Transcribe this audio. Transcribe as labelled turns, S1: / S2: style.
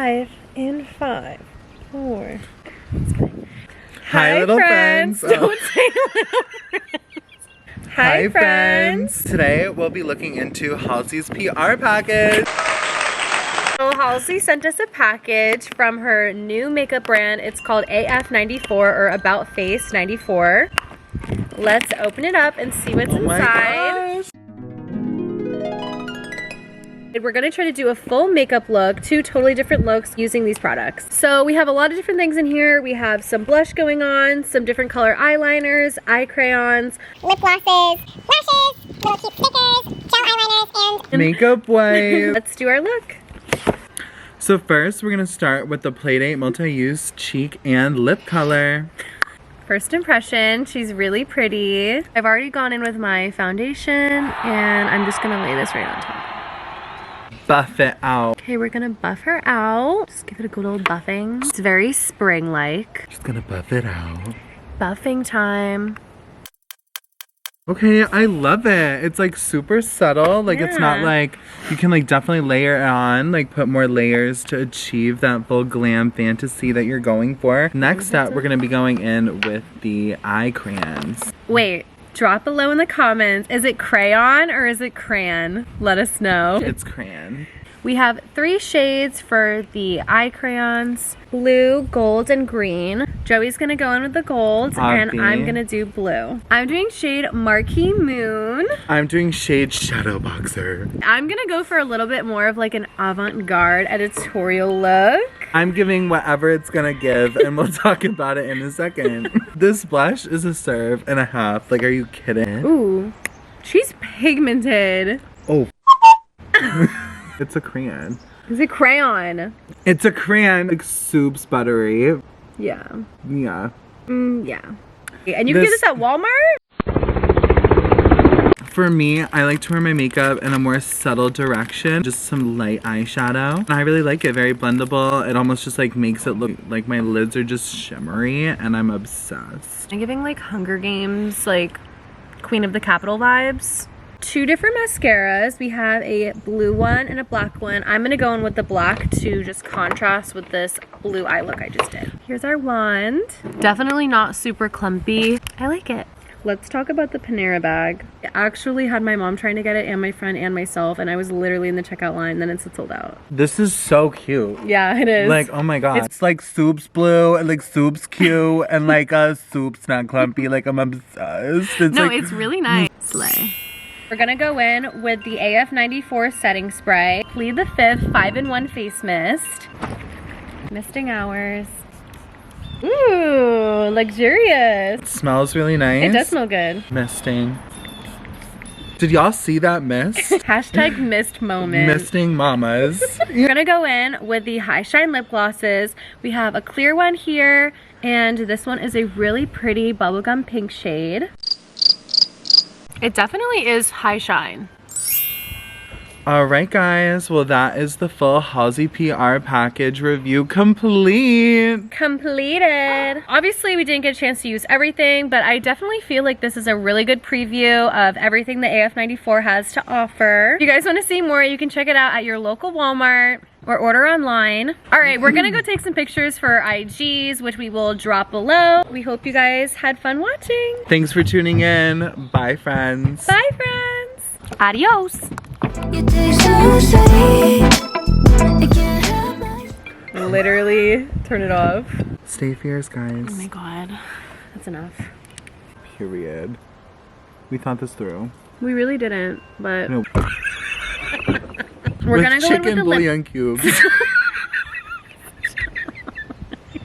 S1: live in 5, 4.
S2: Hi, little friends.
S1: Don't say little friends. Hi, friends.
S2: Today we'll be looking into Halsey's PR package.
S1: So Halsey sent us a package from her new makeup brand. It's called af94 or About Face 94. Let's open it up and see what's inside. We're gonna try to do a full makeup look, 2 totally different looks using these products. So we have a lot of different things in here. We have some blush going on, some different color eyeliners, eye crayons,
S3: lip glosses, lashes, little cute stickers, gel eyeliners, and
S2: Makeup wipe.
S1: Let's do our look.
S2: So first we're gonna start with the Playdate multi-use cheek and lip color.
S1: First impression, she's really pretty. I've already gone in with my foundation and I'm just gonna lay this right on top.
S2: Buff it out.
S1: Okay, we're gonna buff her out. Just give it a good old buffing. It's very spring-like.
S2: Just gonna buff it out.
S1: Buffing time.
S2: Okay, I love it. It's like super subtle. Like it's not
S1: Yeah.
S2: like, you can like definitely layer it on, like put more layers to achieve that full glam fantasy that you're going for. Next up, we're gonna be going in with the eye crayons.
S1: Wait, drop below in the comments. Is it crayon or is it crayon? Let us know.
S2: It's crayon.
S1: We have 3 shades for the eye crayons. Blue, gold, and green. Joey's gonna go in with the gold and
S2: Obvi.
S1: I'm gonna do blue. I'm doing shade Marquee Moon.
S2: I'm doing shade Shadow Boxer.
S1: I'm gonna go for a little bit more of like an avant-garde editorial look.
S2: I'm giving whatever it's gonna give, and we'll talk about it in a second. This blush is a serve and a half. Like, are you kidding?
S1: Ooh, she's pigmented.
S2: Oh. It's a crayon.
S1: Is it crayon?
S2: It's a crayon. Like, soup's buttery.
S1: Yeah.
S2: Yeah.
S1: Yeah. And you can get this at Walmart?
S2: For me, I like to wear my makeup in a more subtle direction. Just some light eyeshadow. And I really like it. Very blendable. It almost just like makes it look like my lids are just shimmery, and I'm obsessed.
S1: I'm giving like Hunger Games, like Queen of the Capital vibes. 2 different mascaras. We have a blue one and a black one. I'm gonna go in with the black to just contrast with this blue eye look I just did. Here's our wand. Definitely not super clumpy. I like it. Let's talk about the Panera bag. I actually had my mom trying to get it and my friend and myself, and I was literally in the checkout line, then it's sold out.
S2: This is so cute.
S1: Yeah, it is.
S2: Like, oh my god. It's like soup's blue and like soup's cute and like soup's not clumpy. Like, I'm obsessed. It's
S1: no,
S2: like,
S1: it's really nice. Slay. We're gonna go in with the af94 setting spray. Plead the 5th 5-in-1 face mist. Misting hours. Ooh, luxurious.
S2: it smells really nice.
S1: It does smell good.
S2: Misting. Did y'all see that mist?
S1: Hashtag mist moment.
S2: Misting mamas.
S1: We're gonna go in with the High Shine lip glosses. We have a clear one here, and this one is a really pretty bubblegum pink shade. It definitely is high shine.
S2: Alright guys, well that is the full Halsey PR package review complete.
S1: Completed. Obviously we didn't get a chance to use everything, but I definitely feel like this is a really good preview of everything the af94 has to offer. If you guys want to see more, you can check it out at your local Walmart or order online. All right, we're gonna go take some pictures for our IGs, which we will drop below. We hope you guys had fun watching.
S2: Thanks for tuning in. Bye friends.
S1: Bye friends. Adios.
S3: you taste so sweet. I can't help myself.
S1: Literally turn it off.
S2: Stay fierce guys.
S1: Oh my god, that's enough.
S2: Period. We thought this through.
S1: We really didn't, but
S2: No.
S1: we're
S2: With
S1: gonna go in with
S2: chicken
S1: the lip.
S2: bouillon cubes.